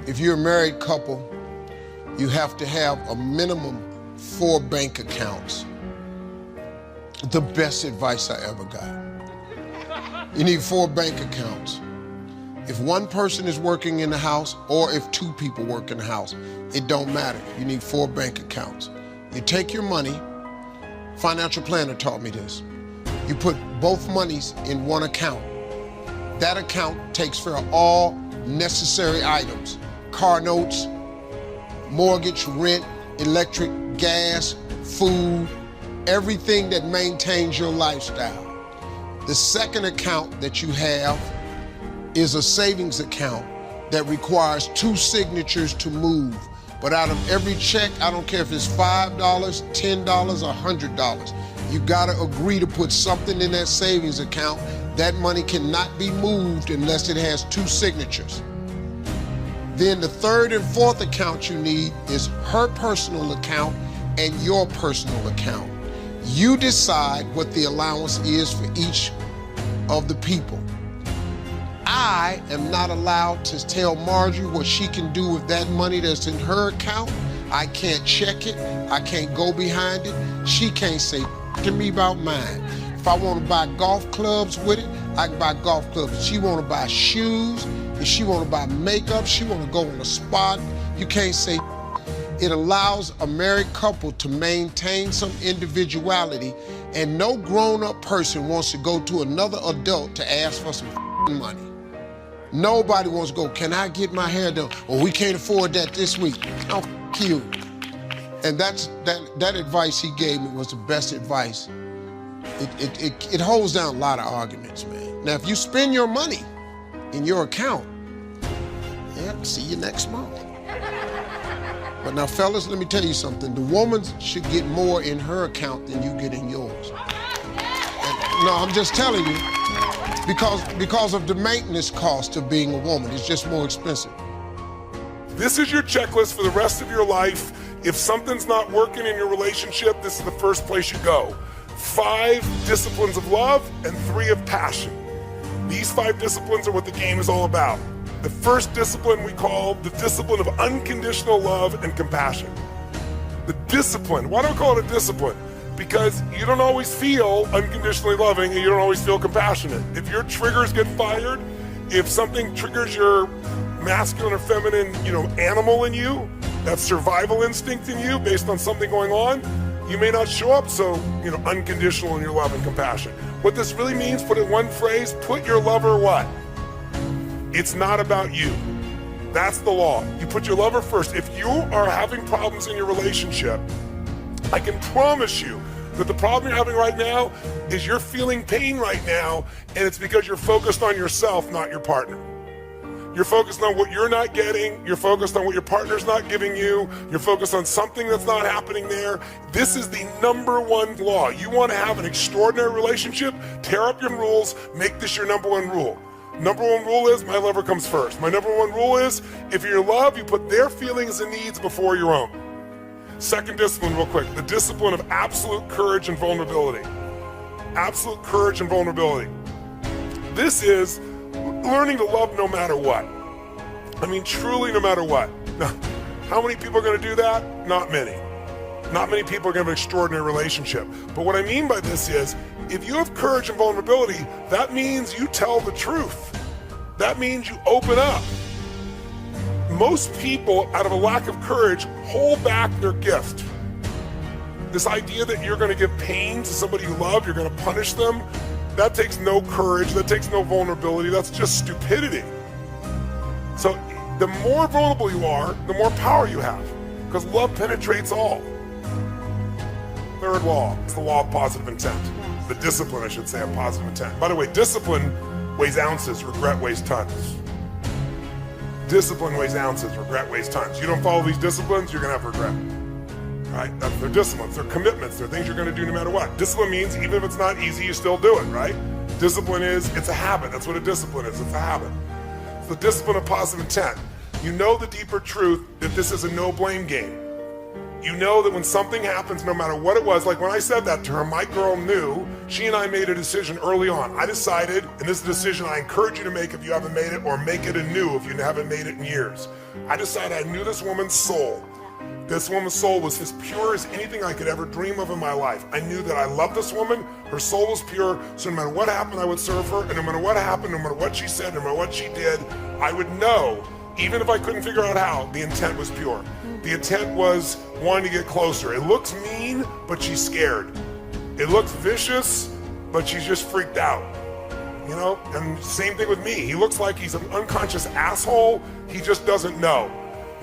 If you're a married couple, you have to have a minimum 4 bank accounts. The best advice I ever got. You need 4 bank accounts. If one person is working in the house or if 2 people work in the house, it don't matter. You need 4 bank accounts. You take your money, financial planner taught me this. You put both monies in one account. That account takes care of all necessary items. Car notes, mortgage, rent, electric, gas, food, everything that maintains your lifestyle. The second account that you have is a savings account that requires 2 signatures to move. But out of every check, I don't care if it's $5, $10, or $100, you gotta agree to put something in that savings account. That money cannot be moved unless it has 2 signatures. Then the third and fourth account you need is her personal account and your personal account. You decide what the allowance is for each of the people. I am not allowed to tell Marjorie what she can do with that money that's in her account. I can't check it. I can't go behind it. She can't say to me about mine. If I want to buy golf clubs with it, I can buy golf clubs. If she want to buy shoes, if she want to buy makeup, she want to go on a spa, you can't say. It allows a married couple to maintain some individuality, and no grown-up person wants to go to another adult to ask for some money. Nobody wants to go, can I get my hair done? Well, we can't afford that this week. Oh, you. And that advice he gave me was the best advice. It holds down a lot of arguments, man. Now, if you spend your money in your account, yeah, see you next month. But now, fellas, let me tell you something. The woman should get more in her account than you get in yours. And, no, I'm just telling you, because of the maintenance cost of being a woman. It's just more expensive. This is your checklist for the rest of your life. If something's not working in your relationship, this is the first place you go. 5 disciplines of love and 3 of passion. These 5 disciplines are what the game is all about. The first discipline we call the discipline of unconditional love and compassion. The discipline, why do I call it a discipline? Because you don't always feel unconditionally loving and you don't always feel compassionate. If your triggers get fired, if something triggers your masculine or feminine, animal in you, that survival instinct in you based on something going on, you may not show up so, unconditional in your love and compassion. What this really means, put it in one phrase, put your lover what? It's not about you. That's the law. You put your lover first. If you are having problems in your relationship, I can promise you that the problem you're having right now is you're feeling pain right now, and it's because you're focused on yourself, not your partner. You're focused on what you're not getting. You're focused on what your partner's not giving you. You're focused on something that's not happening there. This is the #1 law. You want to have an extraordinary relationship? Tear up your rules. Make this your #1 rule. #1 rule is my lover comes first. My #1 rule is if you're in love, you put their feelings and needs before your own. Second discipline, real quick, the discipline of absolute courage and vulnerability. Absolute courage and vulnerability. This is learning to love no matter what. I mean, truly no matter what. Now, how many people are going to do that? Not many. Not many people are going to have an extraordinary relationship. But what I mean by this is, if you have courage and vulnerability, that means you tell the truth. That means you open up. Most people, out of a lack of courage, hold back their gift. This idea that you're going to give pain to somebody you love, you're going to punish them, that takes no courage, that takes no vulnerability, that's just stupidity. So the more vulnerable you are, the more power you have, because love penetrates all. Third law, it's the law of positive intent. The discipline, I should say, of positive intent. By the way, discipline weighs ounces, regret weighs tons. Discipline weighs ounces, regret weighs tons. You don't follow these disciplines, you're gonna have regret. Right? They're disciplines, they're commitments, they're things you're gonna do no matter what. Discipline means even if it's not easy, you still do it, right? Discipline is, it's a habit. That's what a discipline is, it's a habit. It's the discipline of positive intent. You know the deeper truth that this is a no blame game. You know that when something happens, no matter what it was, like when I said that to her, my girl knew. She and I made a decision early on. I decided, and this is a decision I encourage you to make if you haven't made it, or make it anew if you haven't made it in years. I decided I knew this woman's soul. This woman's soul was as pure as anything I could ever dream of in my life. I knew that I loved this woman. Her soul was pure. So no matter what happened, I would serve her. And no matter what happened, no matter what she said, no matter what she did, I would know, even if I couldn't figure out how, the intent was pure. The intent was wanting to get closer. It looks mean, but she's scared. It looks vicious, but she's just freaked out. You know, and same thing with me. He looks like he's an unconscious asshole. He just doesn't know.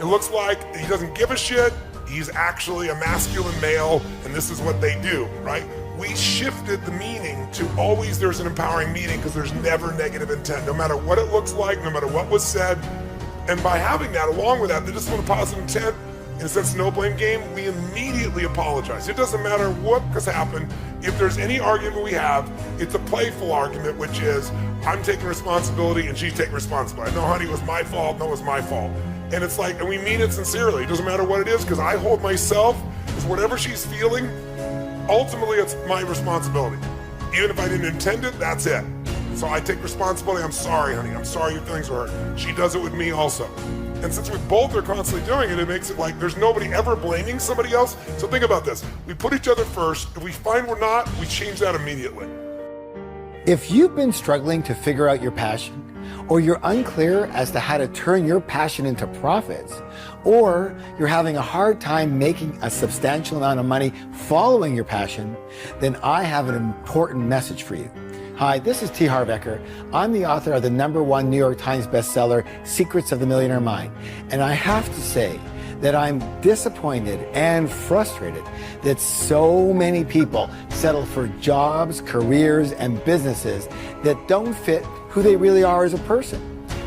It looks like he doesn't give a shit. He's actually a masculine male, and this is what they do, right? We shifted the meaning to always there's an empowering meaning because there's never negative intent, no matter what it looks like, no matter what was said. And by having that, along with that, the discipline of positive intent, in a sense, no blame game, we immediately apologize. It doesn't matter what has happened. If there's any argument we have, it's a playful argument, which is I'm taking responsibility and she's taking responsibility. No, honey, it was my fault. No, it was my fault. And it's like, and we mean it sincerely. It doesn't matter what it is, because I hold myself as whatever she's feeling, ultimately it's my responsibility. Even if I didn't intend it, that's it. So I take responsibility. I'm sorry, honey. I'm sorry your feelings were hurt. She does it with me also. And since we both are constantly doing it, it makes it like there's nobody ever blaming somebody else. So think about this. We put each other first. If we find we're not, we change that immediately. If you've been struggling to figure out your passion, or you're unclear as to how to turn your passion into profits, or you're having a hard time making a substantial amount of money following your passion, then I have an important message for you. Hi, this is T. Harv Eker. I'm the author of the #1 New York Times bestseller, Secrets of the Millionaire Mind. And I have to say that I'm disappointed and frustrated that so many people settle for jobs, careers, and businesses that don't fit who they really are as a person.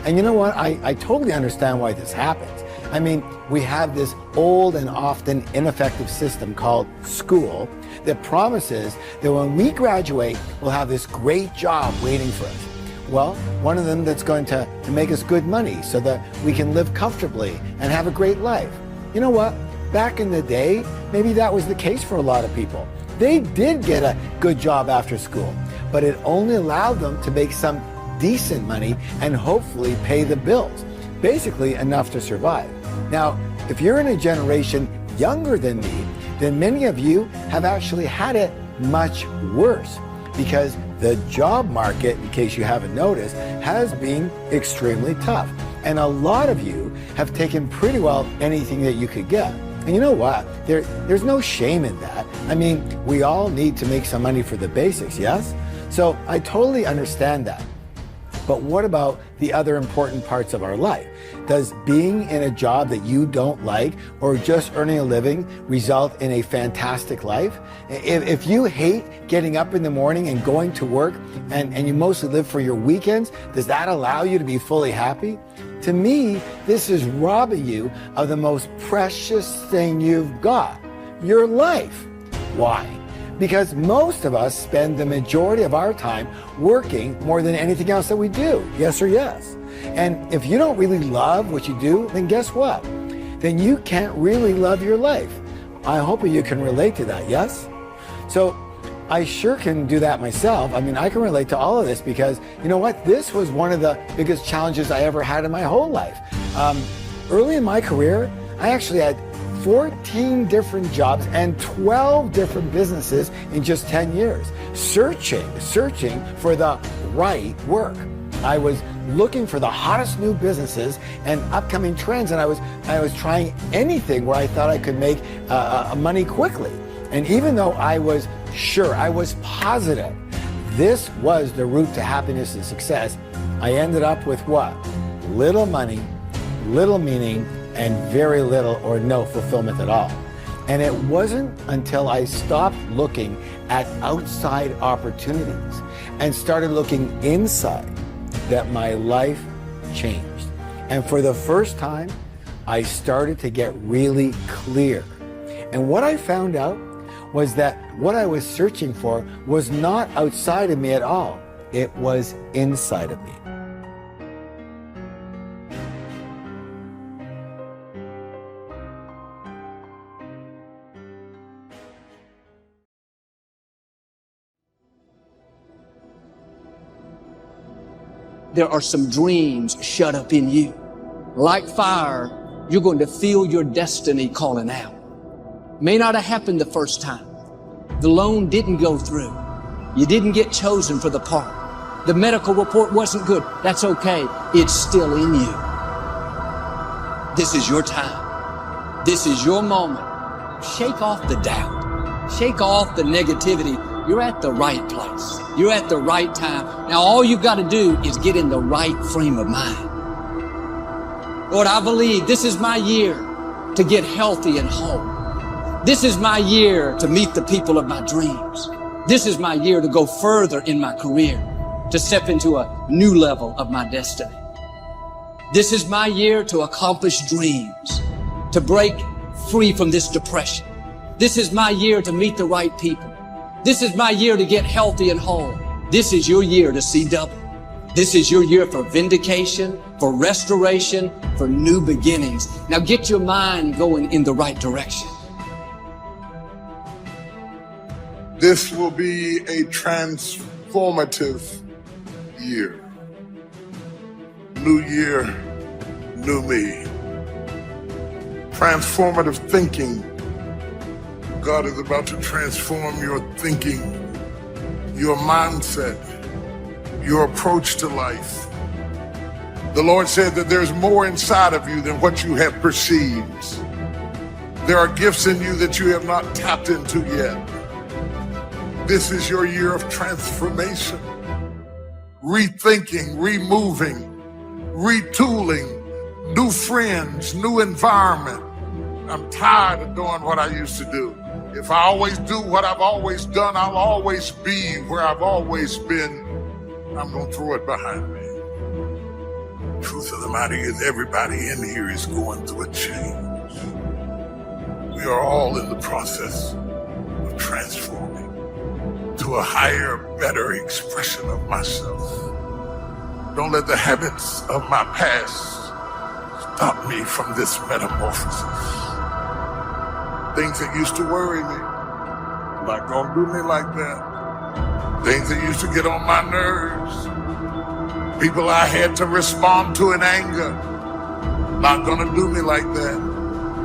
And you know what? I totally understand why this happens. I mean, we have this old and often ineffective system called school that promises that when we graduate, we'll have this great job waiting for us. Well, one of them that's going to make us good money so that we can live comfortably and have a great life. You know what? Back in the day, maybe that was the case for a lot of people. They did get a good job after school, but it only allowed them to make some decent money and hopefully pay the bills. Basically enough to survive. Now, if you're in a generation younger than me, then many of you have actually had it much worse, because the job market, in case you haven't noticed, has been extremely tough. And a lot of you have taken pretty well anything that you could get. And you know what? There's no shame in that. I mean, we all need to make some money for the basics, yes? So I totally understand that. But what about the other important parts of our life? Does being in a job that you don't like or just earning a living result in a fantastic life? If you hate getting up in the morning and going to work and you mostly live for your weekends, does that allow you to be fully happy? To me, this is robbing you of the most precious thing you've got, your life. Why? Because most of us spend the majority of our time working more than anything else that we do. Yes or yes? And if you don't really love what you do, then guess what? Then you can't really love your life. I hope you can relate to that, yes? So I sure can do that myself. I mean, I can relate to all of this because, you know what? This was one of the biggest challenges I ever had in my whole life. Early in my career, I actually had 14 different jobs and 12 different businesses in just 10 years, searching for the right work. I was looking for the hottest new businesses and upcoming trends, and I was trying anything where I thought I could make money quickly. And even though I was sure, I was positive this was the route to happiness and success, I ended up with what? Little money, little meaning, and very little or no fulfillment at all. And it wasn't until I stopped looking at outside opportunities and started looking inside that my life changed. And for the first time, I started to get really clear. And what I found out was that what I was searching for was not outside of me at all. It was inside of me. there are some dreams shut up in you. Like fire, you're going to feel your destiny calling out. May not have happened the first time. The loan didn't go through. You didn't get chosen for the part. The medical report wasn't good. That's okay. It's still in you. This is your time. This is your moment. Shake off the doubt. Shake off the negativity. You're at the right place. You're at the right time. Now all you've got to do is get in the right frame of mind. Lord, I believe this is my year to get healthy and whole. This is my year to meet the people of my dreams. This is my year to go further in my career, to step into a new level of my destiny. This is my year to accomplish dreams, to break free from this depression. This is my year to meet the right people. This is my year to get healthy and whole. This is your year to see double. This is your year for vindication, for restoration, for new beginnings. Now get your mind going in the right direction. This will be a transformative year. New year, new me. Transformative thinking. God is about to transform your thinking, your mindset, your approach to life. The Lord said that there's more inside of you than what you have perceived. There are gifts in you that you have not tapped into yet. This is your year of transformation, rethinking, removing, retooling, new friends, new environment. I'm tired of doing what I used to do. If I always do what I've always done, I'll always be where I've always been. I'm going to throw it behind me. Truth of the matter is, everybody in here is going through a change. We are all in the process of transforming to a higher, better expression of myself. Don't let the habits of my past stop me from this metamorphosis. Things that used to worry me, not gonna do me like that. Things that used to get on my nerves, people I had to respond to in anger, not gonna do me like that.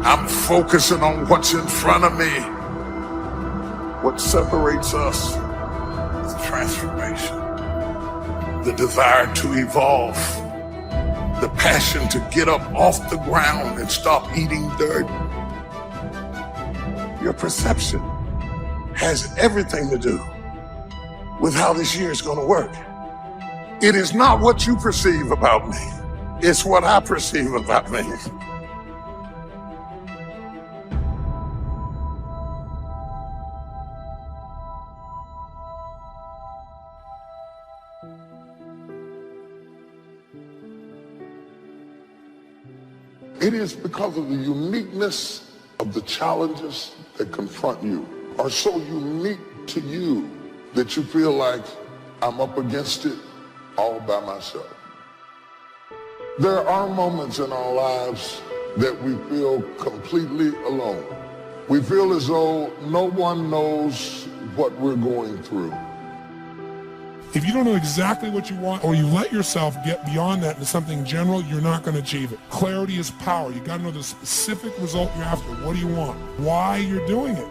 I'm focusing on what's in front of me. What separates us is transformation, the desire to evolve, the passion to get up off the ground and stop eating dirt. Your perception has everything to do with how this year is going to work. It is not what you perceive about me. It's what I perceive about me. It is because of the uniqueness of the challenges that confront you are so unique to you that you feel like I'm up against it all by myself. There are moments in our lives that we feel completely alone. We feel as though no one knows what we're going through. If you don't know exactly what you want, or you let yourself get beyond that into something general, you're not going to achieve it. Clarity is power. You got to know the specific result you're after. What do you want? Why you're doing it.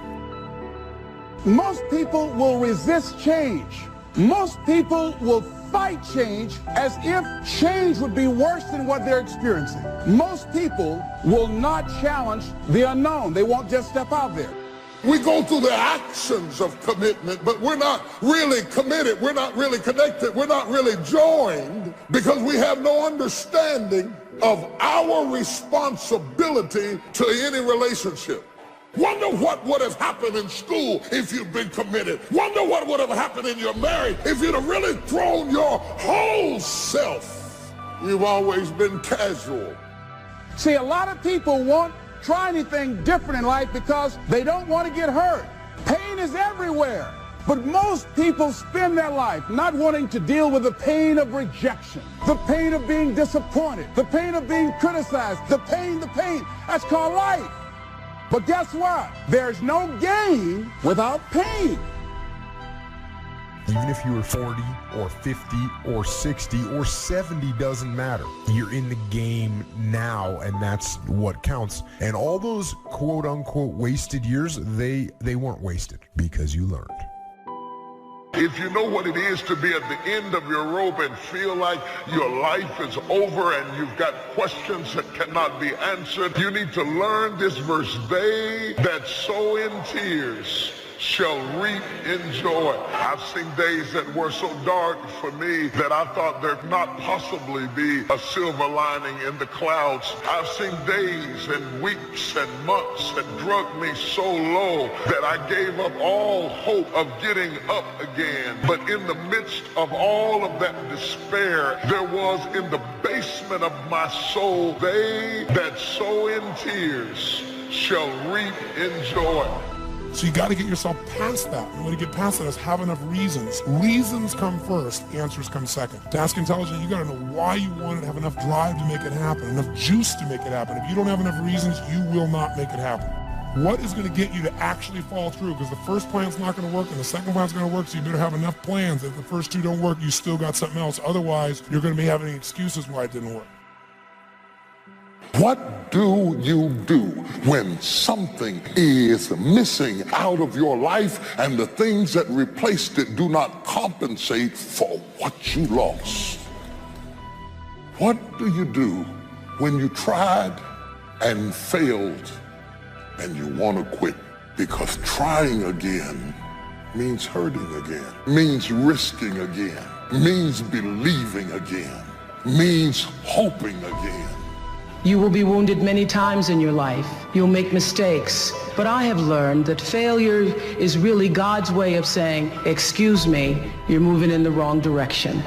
Most people will resist change. Most people will fight change as if change would be worse than what they're experiencing. Most people will not challenge the unknown. They won't just step out there. We go through the actions of commitment, but we're not really committed. We're not really connected. We're not really joined because we have no understanding of our responsibility to any relationship. Wonder what would have happened in school if you'd been committed. Wonder what would have happened in your marriage if you'd have really thrown your whole self. You've always been casual. See, a lot of people won't try anything different in life because they don't want to get hurt. Pain is everywhere. But most people spend their life not wanting to deal with the pain of rejection, the pain of being disappointed, the pain of being criticized, the pain. That's called life. But guess what? There's no gain without pain. Even if you were 40 or 50 or 60 or 70, doesn't matter. You're in the game now, and that's what counts. And all those quote unquote wasted years, they weren't wasted because you learned. If you know what it is to be at the end of your rope and feel like your life is over and you've got questions that cannot be answered, you need to learn this verse. They that sow in tears shall reap in joy. I've seen days that were so dark for me that I thought there could not possibly be a silver lining in the clouds. I've seen days and weeks and months that drug me so low that I gave up all hope of getting up again. But in the midst of all of that despair, there was in the basement of my soul, they that sow in tears shall reap in joy. So you got to get yourself past that. The way to get past that is have enough reasons. Reasons come first, answers come second. Task intelligent, you got to know why you want it, have enough drive to make it happen, enough juice to make it happen. If you don't have enough reasons, you will not make it happen. What is going to get you to actually fall through? Because the first plan's not going to work and the second plan's going to work, so you better have enough plans. If the first two don't work, you still got something else. Otherwise, you're going to be having excuses why it didn't work. What do you do when something is missing out of your life and the things that replaced it do not compensate for what you lost? What do you do when you tried and failed and you want to quit? Because trying again means hurting again, means risking again, means believing again, means hoping again. You will be wounded many times in your life. You'll make mistakes. But I have learned that failure is really God's way of saying, excuse me, you're moving in the wrong direction.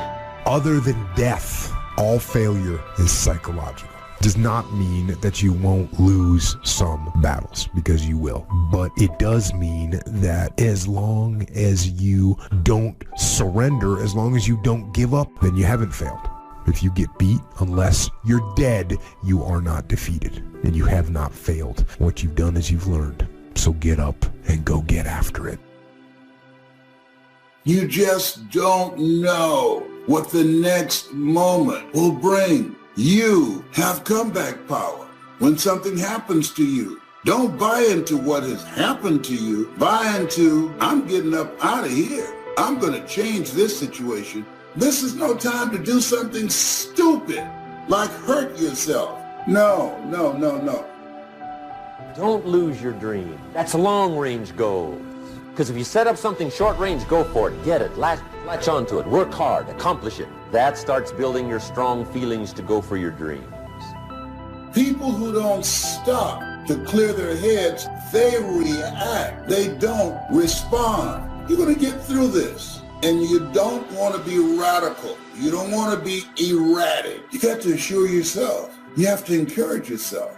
Other than death, all failure is psychological. Does not mean that you won't lose some battles, because you will. But it does mean that as long as you don't surrender, as long as you don't give up, then you haven't failed. If you get beat, unless you're dead, you are not defeated, and you have not failed. What you've done is you've learned. So get up and go get after it. You just don't know what the next moment will bring. You have comeback power. When something happens to you, don't buy into what has happened to you. Buy into, I'm getting up out of here. I'm going to change this situation. This is no time to do something stupid, like hurt yourself. No. Don't lose your dream. That's long-range goals. Because if you set up something short-range, go for it. Get it. Latch onto it. Work hard. Accomplish it. That starts building your strong feelings to go for your dreams. People who don't stop to clear their heads, they react. They don't respond. You're going to get through this. And you don't want to be radical. You don't want to be erratic. You got to assure yourself. You have to encourage yourself.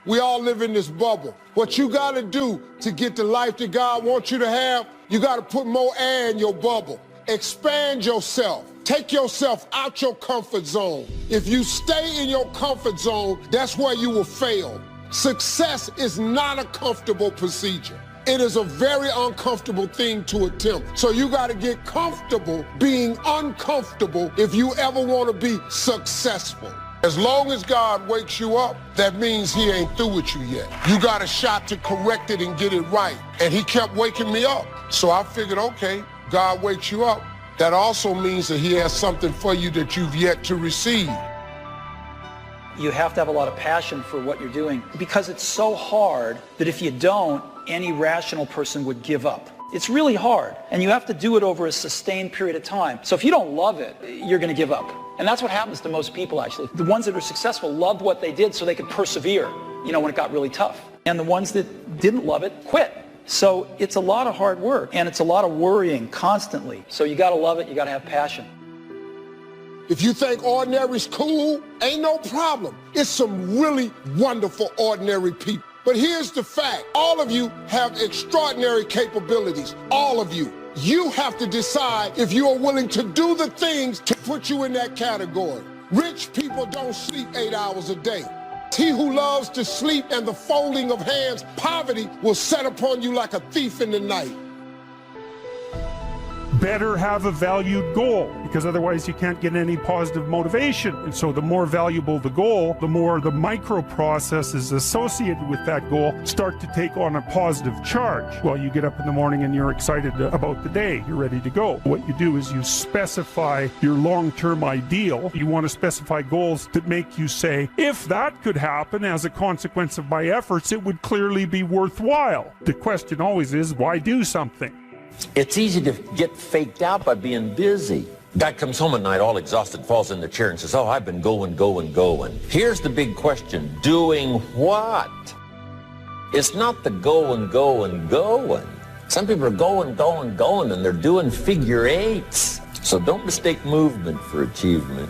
We all live in this bubble. What you got to do to get the life that God wants you to have, you got to put more air in your bubble. Expand yourself. Take yourself out your comfort zone. If you stay in your comfort zone, that's where you will fail. Success is not a comfortable procedure. It is a very uncomfortable thing to attempt. So you got to get comfortable being uncomfortable if you ever want to be successful. As long as God wakes you up, that means he ain't through with you yet. You got a shot to correct it and get it right. And he kept waking me up. So I figured, okay, God wakes you up. That also means that he has something for you that you've yet to receive. You have to have a lot of passion for what you're doing, because it's so hard that if you don't, any rational person would give up. It's really hard, and you have to do it over a sustained period of time. So if you don't love it, you're going to give up. And that's what happens to most people, actually. The ones that are successful loved what they did so they could persevere, when it got really tough. And the ones that didn't love it quit. So it's a lot of hard work, and it's a lot of worrying constantly. So you got to love it, you got to have passion. If you think ordinary's cool, ain't no problem. It's some really wonderful ordinary people. But here's the fact. All of you have extraordinary capabilities. All of you. You have to decide if you are willing to do the things to put you in that category. Rich people don't sleep 8 hours a day. He who loves to sleep and the folding of hands, poverty will set upon you like a thief in the night. better have a valued goal, because otherwise you can't get any positive motivation. And so the more valuable the goal, the more the micro processes associated with that goal start to take on a positive charge. Well, you get up in the morning and you're excited about the day. You're ready to go. What you do is you specify your long-term ideal. You want to specify goals that make you say, if that could happen as a consequence of my efforts, it would clearly be worthwhile. The question always is, why do something? It's easy to get faked out by being busy. Guy comes home at night all exhausted, falls in the chair and says, oh, I've been going. Here's the big question, doing what? It's not the going. Some people are going, and they're doing figure eights. So don't mistake movement for achievement.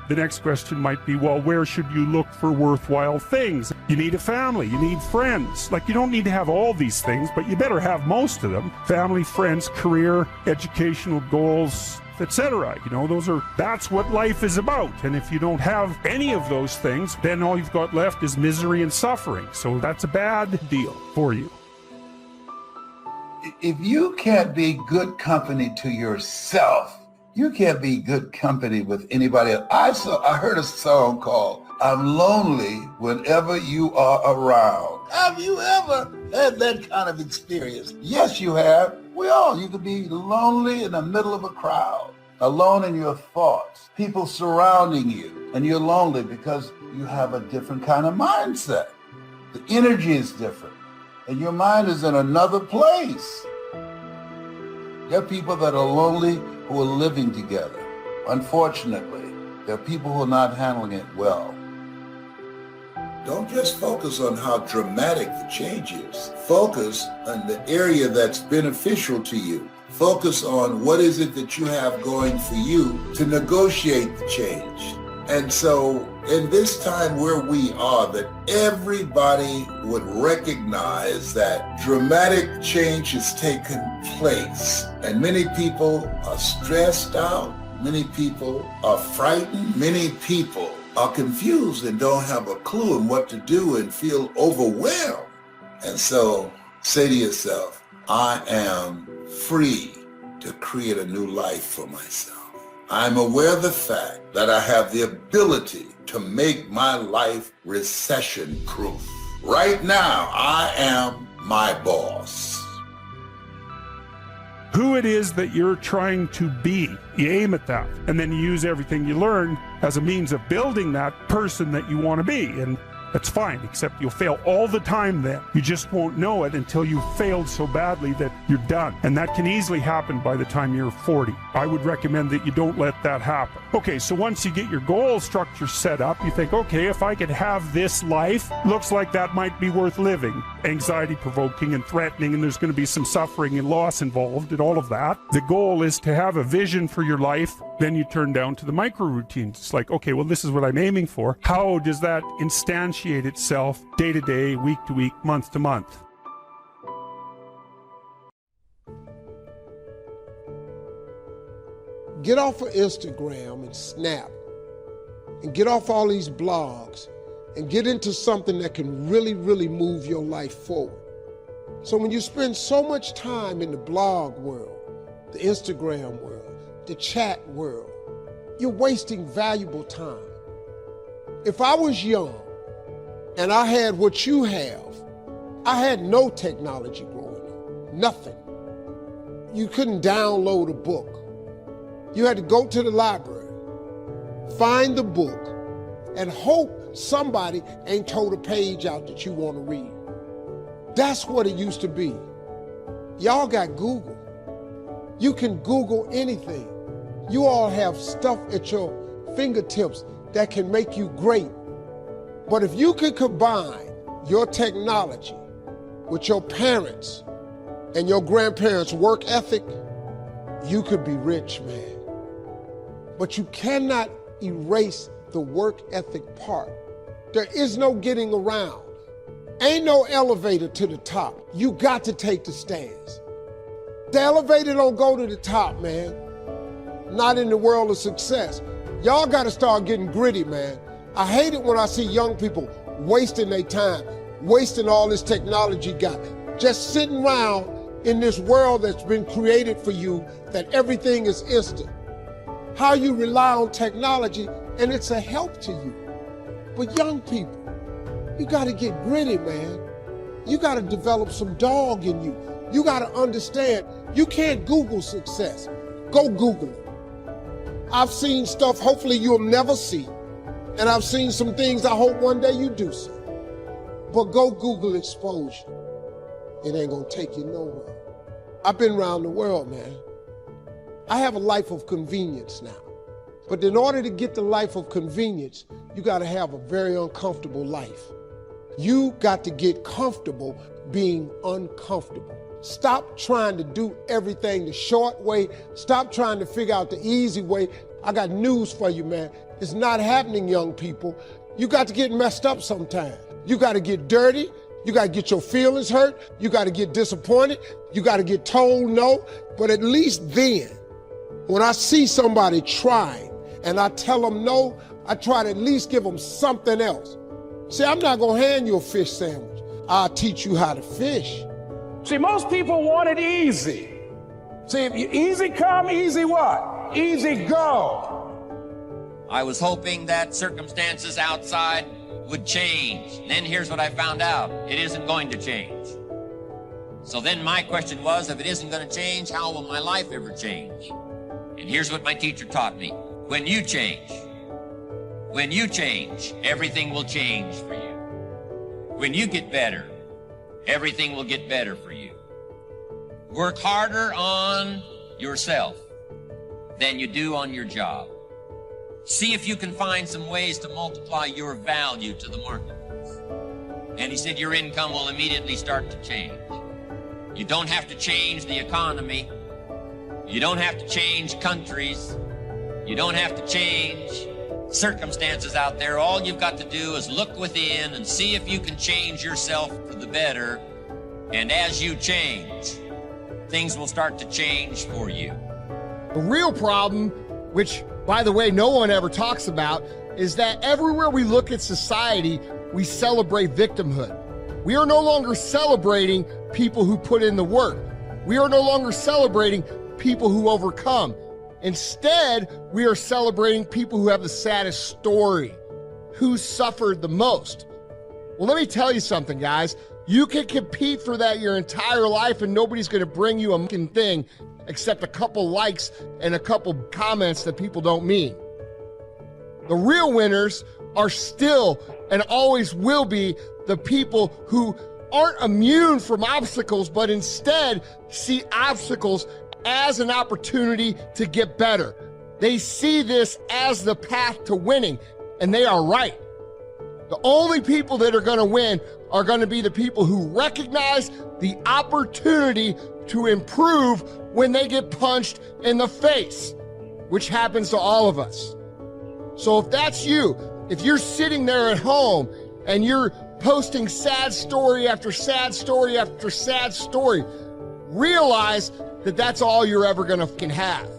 The next question might be, well, where should you look for worthwhile things? You need a family, you need friends. Like, you don't need to have all these things, but you better have most of them. Family, friends, career, educational goals, etc. You know, that's what life is about. And if you don't have any of those things, then all you've got left is misery and suffering. So that's a bad deal for you. If you can't be good company to yourself, you can't be good company with anybody else. I heard a song called I'm Lonely Whenever You Are Around. Have you ever had that kind of experience? Yes, you have. You could be lonely in the middle of a crowd, alone in your thoughts, people surrounding you, and you're lonely because you have a different kind of mindset. The energy is different, and your mind is in another place. There are people that are lonely who are living together. Unfortunately, there are people who are not handling it well. Don't just focus on how dramatic the change is. Focus on the area that's beneficial to you. Focus on what is it that you have going for you to negotiate the change. And so in this time where we are, that everybody would recognize that dramatic change has taken place. And many people are stressed out. Many people are frightened. Many people are confused and don't have a clue on what to do and feel overwhelmed. And so say to yourself, I am free to create a new life for myself. I'm aware of the fact that I have the ability to make my life recession-proof. Right now, I am my boss. Who it is that you're trying to be, you aim at that, and then you use everything you learn as a means of building that person that you want to be. And that's fine, except you'll fail all the time then. You just won't know it until you've failed so badly that you're done. And that can easily happen by the time you're 40. I would recommend that you don't let that happen. Okay, so once you get your goal structure set up, you think, okay, if I could have this life, looks like that might be worth living. Anxiety provoking and threatening, and there's going to be some suffering and loss involved and all of that. The goal is to have a vision for your life. Then you turn down to the micro routines. It's like, okay, well, this is what I'm aiming for. How does that instantiate itself day to day, week to week, month to month? Get off of Instagram and Snap and get off all these blogs and get into something that can really, really move your life forward. So when you spend so much time in the blog world, the Instagram world, the chat world, you're wasting valuable time. If I was young and I had what you have, I had no technology growing up, nothing. You couldn't download a book. You had to go to the library, find the book, and hope somebody ain't told a page out that you want to read. That's what it used to be. Y'all got Google. You can Google anything. You all have stuff at your fingertips that can make you great. But if you can combine your technology with your parents and your grandparents' work ethic, you could be rich, man. But you cannot erase the work ethic part. There is no getting around. Ain't no elevator to the top. You got to take the stairs. The elevator don't go to the top, man. Not in the world of success. Y'all got to start getting gritty, man. I hate it when I see young people wasting their time, wasting all this technology got, just sitting around in this world that's been created for you that everything is instant. How you rely on technology and it's a help to you. But young people, you gotta get gritty, man. You gotta develop some dog in you. You gotta understand, you can't Google success. Go Google it. I've seen stuff hopefully you'll never see. And I've seen some things I hope one day you do see. But go Google exposure. It ain't gonna take you nowhere. I've been around the world, man. I have a life of convenience now. But in order to get the life of convenience, you gotta have a very uncomfortable life. You got to get comfortable being uncomfortable. Stop trying to do everything the short way. Stop trying to figure out the easy way. I got news for you, man. It's not happening, young people. You got to get messed up sometime. You got to get dirty. You got to get your feelings hurt. You got to get disappointed. You got to get told no. But at least then, when I see somebody trying and I tell them no, I try to at least give them something else. See, I'm not going to hand you a fish sandwich. I'll teach you how to fish. See, most people want it easy. See, if you easy come, easy what? Easy go. I was hoping that circumstances outside would change. Then here's what I found out. It isn't going to change. So then my question was, if it isn't going to change, how will my life ever change? And here's what my teacher taught me. When you change, everything will change for you. When you get better, everything will get better for you. Work harder on yourself than you do on your job. See if you can find some ways to multiply your value to the marketplace. And he said your income will immediately start to change. You don't have to change the economy. You don't have to change countries. You don't have to change circumstances out there. All you've got to do is look within and see if you can change yourself for the better. And as you change, things will start to change for you. The real problem, which, by the way, no one ever talks about, is that everywhere we look at society, we celebrate victimhood. We are no longer celebrating people who put in the work. We are no longer celebrating people who overcome. Instead, we are celebrating people who have the saddest story, who suffered the most. Well, let me tell you something, guys. You can compete for that your entire life and nobody's going to bring you a thing except a couple likes and a couple comments that people don't mean. The real winners are still and always will be the people who aren't immune from obstacles, but instead see obstacles as an opportunity to get better. They see this as the path to winning, and they are right. The only people that are going to win are going to be the people who recognize the opportunity to improve when they get punched in the face, which happens to all of us. So if that's you, if you're sitting there at home and you're posting sad story after sad story after sad story, realize that that's all you're ever going to have.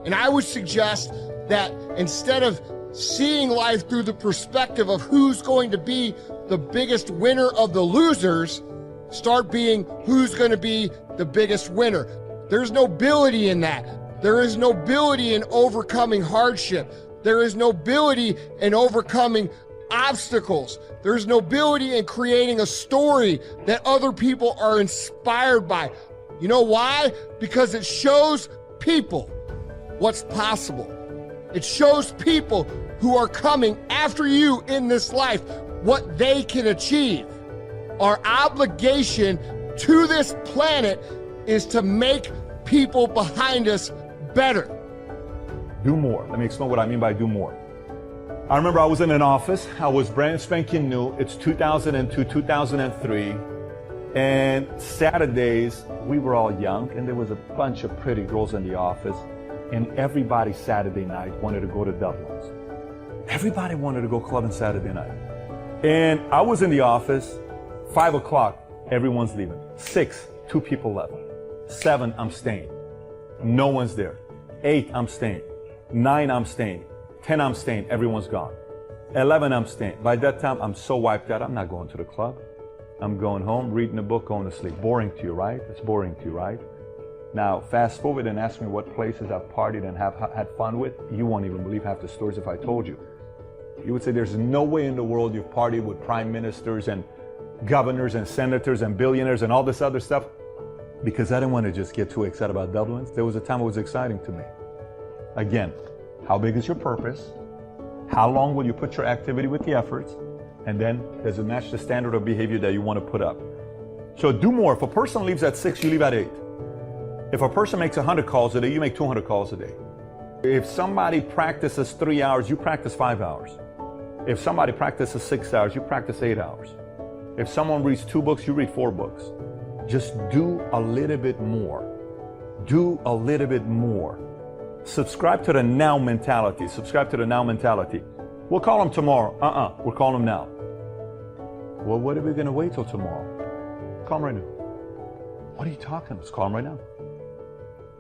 And I would suggest that instead of seeing life through the perspective of who's going to be the biggest winner of the losers, start being who's going to be the biggest winner. There's nobility in that. There is nobility in overcoming hardship. There is nobility in overcoming obstacles. There's nobility in creating a story that other people are inspired by. You know why? Because it shows people what's possible. It shows people who are coming after you in this life what they can achieve. Our obligation to this planet is to make people behind us better. Do more. Let me explain what I mean by do more. I remember I was in an office. I was brand spanking new. It's 2002, 2003. And Saturdays, we were all young, and there was a bunch of pretty girls in the office. And everybody Saturday night wanted to go to Dublin's. Everybody wanted to go clubbing Saturday night. And I was in the office, 5 o'clock, everyone's leaving. 6, 2 people left. 7, I'm staying. No one's there. 8, I'm staying. 9, I'm staying. 10, I'm staying. Everyone's gone. 11, I'm staying. By that time, I'm so wiped out, I'm not going to the club. I'm going home, reading a book, going to sleep. Boring to you, right? It's boring to you, right? Now, fast forward and ask me what places I've partied and have had fun with. You won't even believe half the stories if I told you. You would say there's no way in the world you've partied with prime ministers and governors and senators and billionaires and all this other stuff, because I didn't want to just get too excited about Dublin. There was a time it was exciting to me. Again, how big is your purpose? How long will you put your activity with the efforts? And then does it match the standard of behavior that you want to put up? So do more. If a person leaves at 6, you leave at 8. If a person makes 100 calls a day, you make 200 calls a day. If somebody practices 3 hours, you practice 5 hours. If somebody practices 6 hours, you practice 8 hours. If someone reads 2 books, you read 4 books. Just do a little bit more. Do a little bit more. Subscribe to the now mentality. Subscribe to the now mentality. We'll call them tomorrow. We'll call them now. Well, what are we going to wait till tomorrow? Call them right now. What are you talking about? Let's call them right now.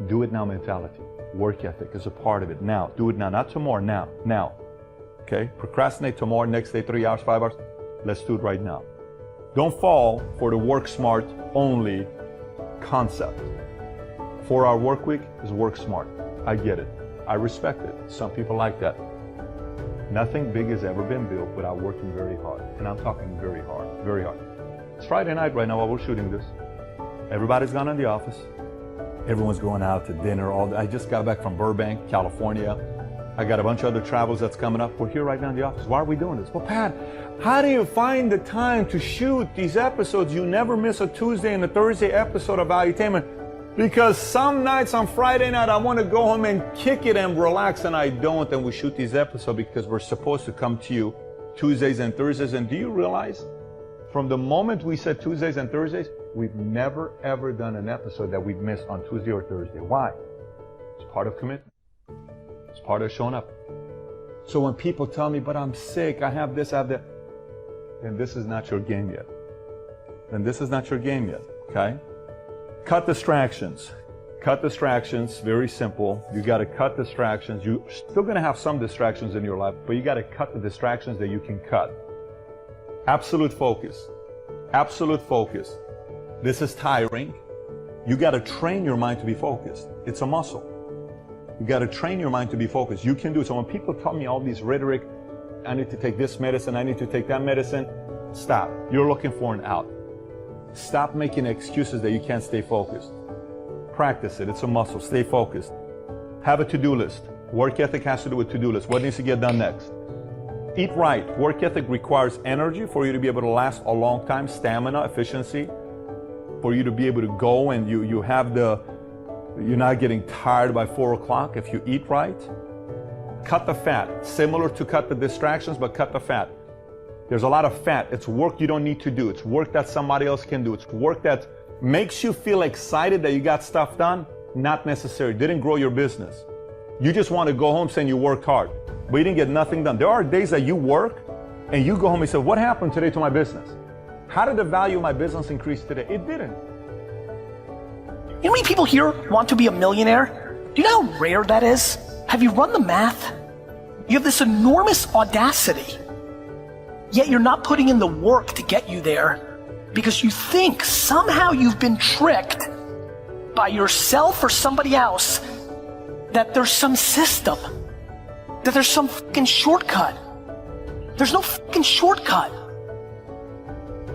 Do it now mentality. Work ethic is a part of it. Now. Do it now. Not tomorrow. Now. Now. Okay? Procrastinate tomorrow, next day, 3 hours, 5 hours. Let's do it right now. Don't fall for the work smart only concept. 4-hour work week is work smart. I get it. I respect it. Some people like that. Nothing big has ever been built without working very hard. And I'm talking very hard, very hard. It's Friday night right now while we're shooting this. Everybody's gone in the office. Everyone's going out to dinner. I just got back from Burbank, California. I got a bunch of other travels that's coming up. We're here right now in the office. Why are we doing this? Well, Pat, how do you find the time to shoot these episodes? You never miss a Tuesday and a Thursday episode of Valuetainment. Because some nights on Friday night, I want to go home and kick it and relax, and I don't. And we shoot these episodes because we're supposed to come to you Tuesdays and Thursdays. And do you realize from the moment we said Tuesdays and Thursdays, we've never, ever done an episode that we've missed on Tuesday or Thursday. Why? It's part of commitment. It's part of showing up. So when people tell me, but I'm sick, I have this, I have that, then this is not your game yet. Then this is not your game yet, okay? Cut distractions. Cut distractions, very simple. You got to cut distractions. You're still going to have some distractions in your life, but you got to cut the distractions that you can cut. Absolute focus. Absolute focus. This is tiring. You got to train your mind to be focused. It's a muscle. You got to train your mind to be focused. You can do it. So when people tell me all these rhetoric, I need to take this medicine, I need to take that medicine, stop. You're looking for an out. Stop making excuses that you can't stay focused. Practice it. It's a muscle. Stay focused. Have a to-do list. Work ethic has to do with to-do list. What needs to get done next? Eat right. Work ethic requires energy for you to be able to last a long time, stamina, efficiency, for you to be able to go and you're not getting tired by 4 o'clock if you eat right. Cut the fat. Similar to cut the distractions, but cut the fat. There's a lot of fat. It's work you don't need to do. It's work that somebody else can do. It's work that makes you feel excited that you got stuff done. Not necessary. Didn't grow your business. You just want to go home saying you worked hard, but you didn't get nothing done. There are days that you work and you go home and say, what happened today to my business? How did the value of my business increase today? It didn't. You know how many people here want to be a millionaire? Do you know how rare that is? Have you run the math? You have this enormous audacity, yet you're not putting in the work to get you there because you think somehow you've been tricked by yourself or somebody else that there's some system, that there's some fucking shortcut. There's no fucking shortcut.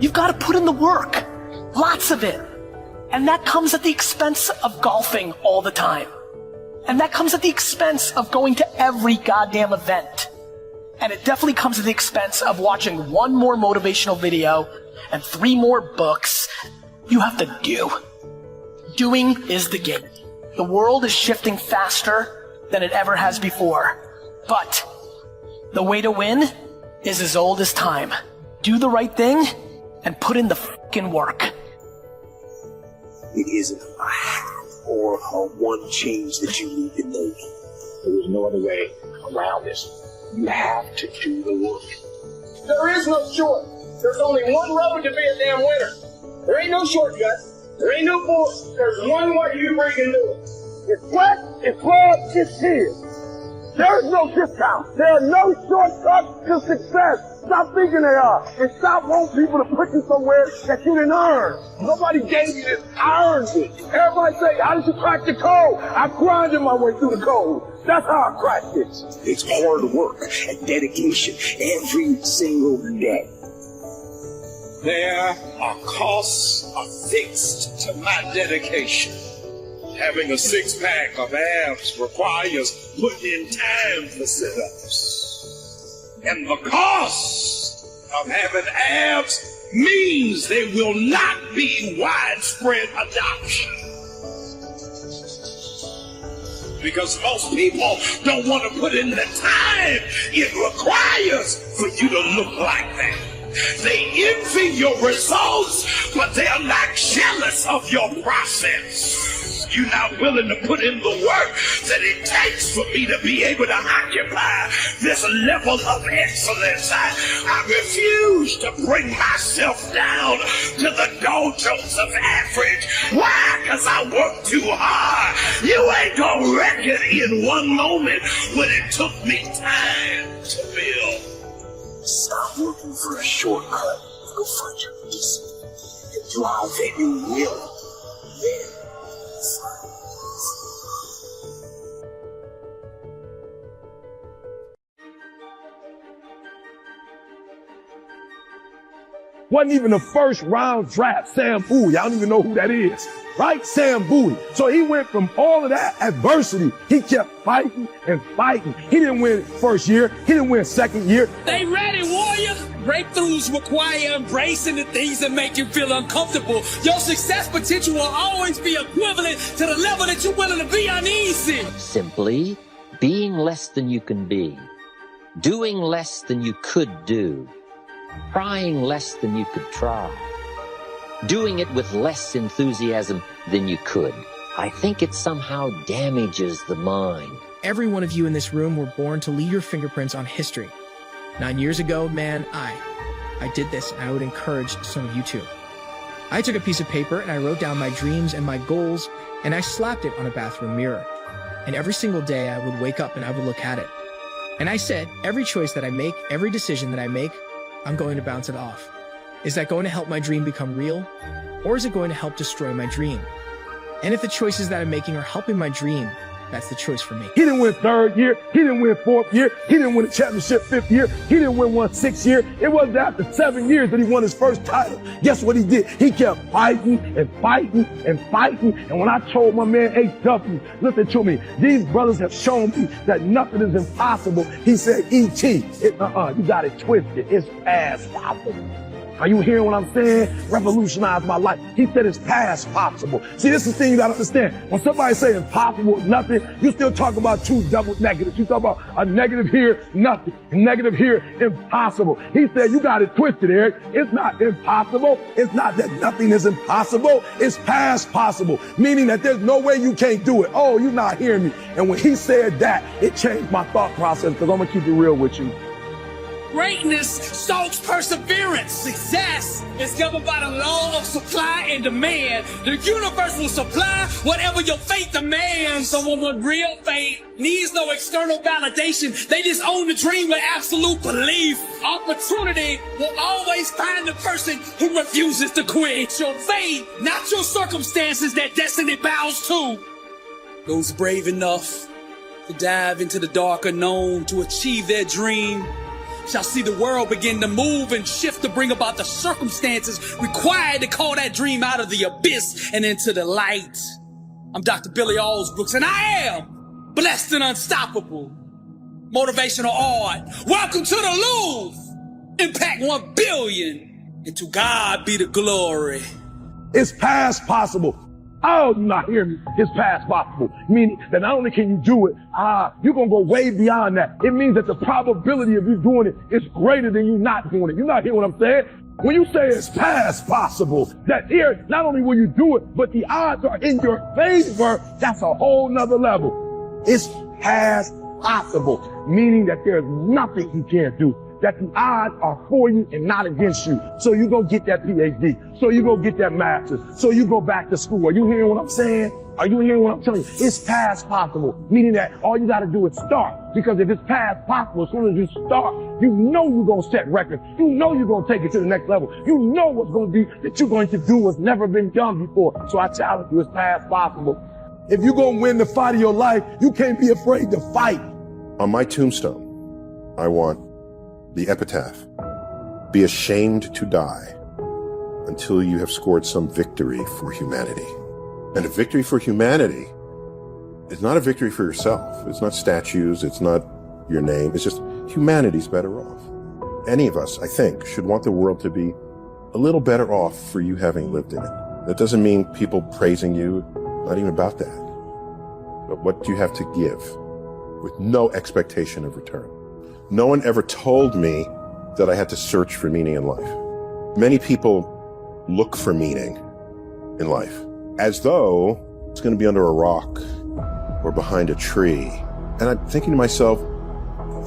You've got to put in the work, lots of it. And that comes at the expense of golfing all the time. And that comes at the expense of going to every goddamn event. And it definitely comes at the expense of watching 1 more motivational video and 3 more books. You have to do. Doing is the game. The world is shifting faster than it ever has before. But the way to win is as old as time. Do the right thing and put in the fucking work. It isn't a half or a one change that you need to make. There is no other way around this. You have to do the work. There is no short. There's only one road to be a damn winner. There ain't no shortcut. There ain't no bullshit. There's one way you freaking do it. It's sweat, it's blood, it's tears. There is no discount. There are no shortcuts to success. Stop thinking they are. And stop wanting people to put you somewhere that you didn't earn. Nobody gave you this. I earned it. Everybody say, how did you crack the code? I grinded my way through the code. That's how I cracked it. It's hard work and dedication every single day. There are costs affixed to my dedication. Having a six-pack of abs requires putting in time for sit-ups. And the cost of having abs means there will not be widespread adoption. Because most people don't want to put in the time it requires for you to look like that. They envy your results, but they are not jealous of your process. You're not willing to put in the work that it takes for me to be able to occupy this level of excellence. I refuse to bring myself down to the doldrums of average. Why? Because I work too hard. You ain't gonna reckon in one moment when it took me time to build. Stop looking for a shortcut. Go find your discipline and drive that you will. Then wasn't even the first round draft, Sam Bowie. I don't even know who that is, right? Sam Bowie. So he went from all of that adversity. He kept fighting and fighting. He didn't win first year. He didn't win second year. They ready, warriors. Breakthroughs require embracing the things that make you feel uncomfortable. Your success potential will always be equivalent to the level that you're willing to be uneasy. Simply being less than you can be, doing less than you could do, trying less than you could try, doing it with less enthusiasm than you could. I think it somehow damages the mind. Every one of you in this room were born to leave your fingerprints on history. 9 years ago, man, I did this, and I would encourage some of you too. I took a piece of paper and I wrote down my dreams and my goals, and I slapped it on a bathroom mirror. And every single day I would wake up and I would look at it. And I said, every choice that I make, every decision that I make, I'm going to bounce it off. Is that going to help my dream become real? Or is it going to help destroy my dream? And if the choices that I'm making are helping my dream, that's the choice for me. He didn't win third year. He didn't win fourth year. He didn't win a championship fifth year. He didn't win one sixth year. It wasn't after 7 years that he won his first title. Guess what he did? He kept fighting and fighting and fighting. And when I told my man, HW, listen to me, these brothers have shown me that nothing is impossible. He said, E.T., you got it twisted. It's past possible. Are you hearing what I'm saying? Revolutionized my life. He said it's past possible. See, this is the thing you gotta understand. When somebody say impossible is nothing, you still talk about two double negatives. You talk about a negative here, nothing. A negative here, impossible. He said you got it twisted, Eric. It's not impossible. It's not that nothing is impossible. It's past possible, meaning that there's no way you can't do it. Oh, you're not hearing me. And when he said that, it changed my thought process, because I'm gonna keep it real with you. Greatness stokes perseverance. Success is governed by the law of supply and demand. The universe will supply whatever your faith demands. Someone with real faith needs no external validation. They just own the dream with absolute belief. Opportunity will always find the person who refuses to quit. It's your faith, not your circumstances, that destiny bows to. Those brave enough to dive into the dark unknown to achieve their dream shall see the world begin to move and shift to bring about the circumstances required to call that dream out of the abyss and into the light. I'm Dr. Billy Allsbrooks, and I am blessed and unstoppable. Motivational art. Welcome to the Louvre. Impact 1 billion. And to God be the glory. It's past possible. Oh, you're not hearing me. It's past possible. Meaning that not only can you do it, you're going to go way beyond that. It means that the probability of you doing it is greater than you not doing it. You're not hearing what I'm saying? When you say it's past possible, that here, not only will you do it, but the odds are in your favor. That's a whole nother level. It's past possible, meaning that there's nothing you can't do. that the odds are for you and not against you. So you go get that PhD. So you go get that master's. So you go back to school. Are you hearing what I'm saying? Are you hearing what I'm telling you? It's past possible, meaning that all you got to do is start. Because if it's past possible, as soon as you start, you know you're going to set records. You know you're going to take it to the next level. You know what's going to be that you're going to do what's never been done before. So I challenge you, it's past possible. If you're going to win the fight of your life, you can't be afraid to fight. On my tombstone, I want the epitaph, be ashamed to die until you have scored some victory for humanity. And a victory for humanity is not a victory for yourself. It's not statues. It's not your name. It's just humanity's better off. Any of us, I think, should want the world to be a little better off for you having lived in it. That doesn't mean people praising you, not even about that. But what do you have to give with no expectation of return? No one ever told me that I had to search for meaning in life. Many people look for meaning in life as though it's going to be under a rock or behind a tree. And I'm thinking to myself,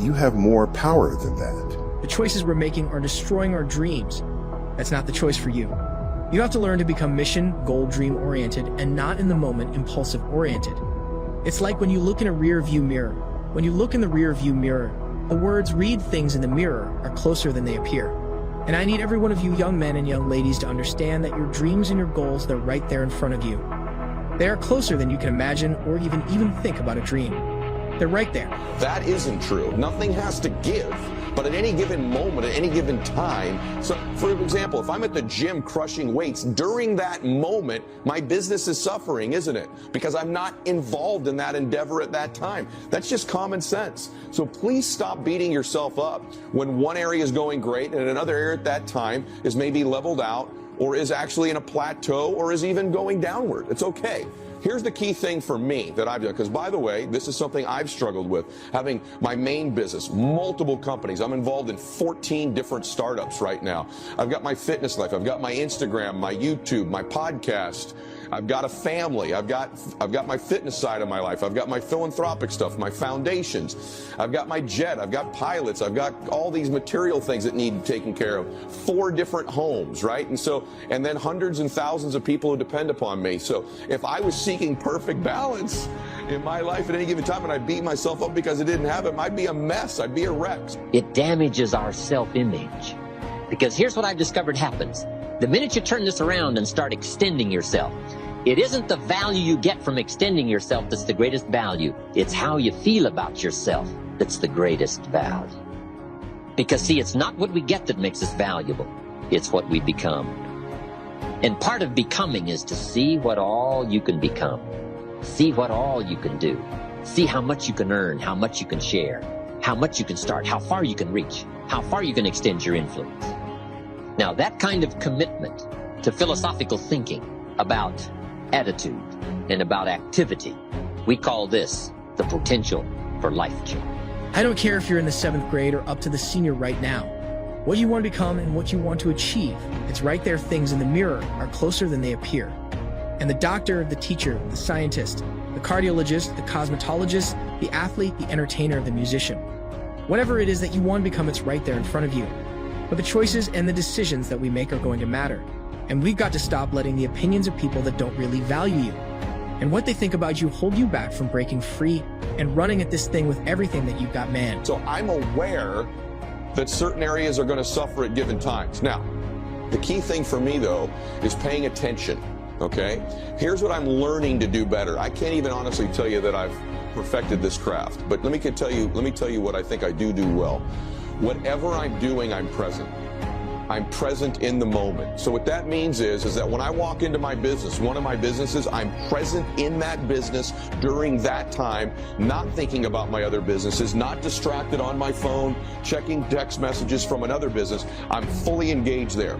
you have more power than that. The choices we're making are destroying our dreams. That's not the choice for you. You have to learn to become mission, goal, dream oriented, and not in the moment impulsive oriented. It's like when you look in a rear view mirror. When you look in the rear view mirror, the words "read things in the mirror" are closer than they appear. And I need every one of you young men and young ladies to understand that your dreams and your goals, they're right there in front of you. They are closer than you can imagine or even think about a dream. They're right there. That isn't true. Nothing has to give. But at any given moment, at any given time, so for example, if I'm at the gym crushing weights, during that moment, my business is suffering, isn't it? Because I'm not involved in that endeavor at that time. That's just common sense. So please stop beating yourself up when one area is going great and another area at that time is maybe leveled out or is actually in a plateau or is even going downward. It's okay. Here's the key thing for me that I've done, because by the way, this is something I've struggled with, having my main business, multiple companies. I'm involved in 14 different startups right now. I've got my fitness life, I've got my Instagram, my YouTube, my podcast. I've got a family. I've got my fitness side of my life. I've got my philanthropic stuff, my foundations. I've got my jet. I've got pilots. I've got all these material things that need taken care of. 4 different homes, right? And then hundreds and thousands of people who depend upon me. So if I was seeking perfect balance in my life at any given time and I beat myself up because I didn't have it, I'd be a mess. I'd be a wreck. It damages our self-image. Because here's what I've discovered happens. The minute you turn this around and start extending yourself, it isn't the value you get from extending yourself that's the greatest value. It's how you feel about yourself that's the greatest value. Because see, it's not what we get that makes us valuable. It's what we become. And part of becoming is to see what all you can become. See what all you can do. See how much you can earn, how much you can share, how much you can start, how far you can reach, how far you can extend your influence. Now, that kind of commitment to philosophical thinking about attitude and about activity, we call this the potential for life change. I don't care if you're in the 7th grade or up to the senior right now. What you want to become and what you want to achieve, it's right there. Things in the mirror are closer than they appear. And the doctor, the teacher, the scientist, the cardiologist, the cosmetologist, the athlete, the entertainer, the musician. Whatever it is that you want to become, it's right there in front of you. But the choices and the decisions that we make are going to matter. And we've got to stop letting the opinions of people that don't really value you and what they think about you hold you back from breaking free and running at this thing with everything that you've got, man. So I'm aware that certain areas are going to suffer at given times. Now, the key thing for me, though, is paying attention, okay? Here's what I'm learning to do better. I can't even honestly tell you that I've perfected this craft, but let me tell you what I think I do well. Whatever I'm doing, I'm present. I'm present in the moment. So what that means is that when I walk into my business, one of my businesses, I'm present in that business during that time, not thinking about my other businesses, not distracted on my phone, checking text messages from another business. I'm fully engaged there.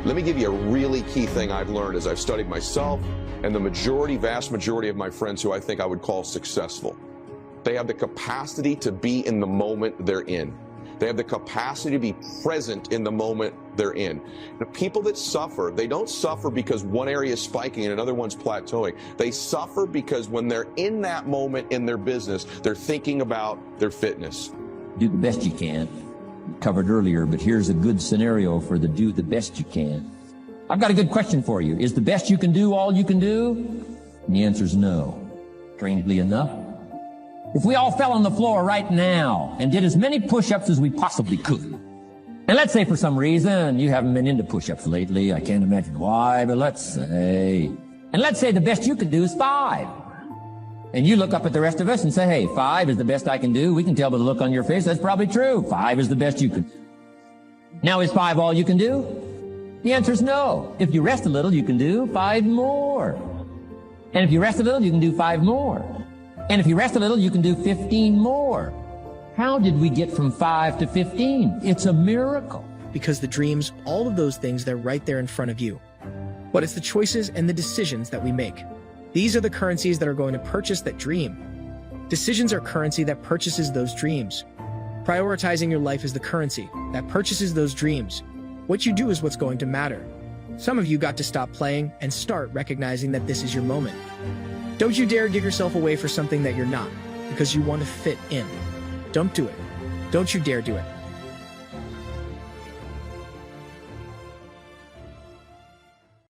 Let me give you a really key thing I've learned as I've studied myself and the vast majority of my friends who I think I would call successful. They have the capacity to be in the moment they're in. They have the capacity to be present in the moment they're in. The people that suffer, they don't suffer because one area is spiking and another one's plateauing. They suffer because when they're in that moment in their business, they're thinking about their fitness. Do the best you can. covered earlier, but here's a good scenario for the do the best you can. I've got a good question for you. Is the best you can do all you can do? And the answer is no. Strangely enough, if we all fell on the floor right now and did as many push-ups as we possibly could, and let's say for some reason you haven't been into push-ups lately, I can't imagine why, but let's say the best you can do is 5. And you look up at the rest of us and say, hey, 5 is the best I can do. We can tell by the look on your face that's probably true. 5 is the best you can do. Now, is 5 all you can do? The answer is no. If you rest a little, you can do 5 more. And if you rest a little, you can do 5 more. And if you rest a little, you can do 15 more. How did we get from 5 to 15? It's a miracle. Because the dreams, all of those things, they're right there in front of you. But it's the choices and the decisions that we make. These are the currencies that are going to purchase that dream. Decisions are currency that purchases those dreams. Prioritizing your life is the currency that purchases those dreams. What you do is what's going to matter. Some of you got to stop playing and start recognizing that this is your moment. Don't you dare give yourself away for something that you're not, because you want to fit in. Don't do it. Don't you dare do it.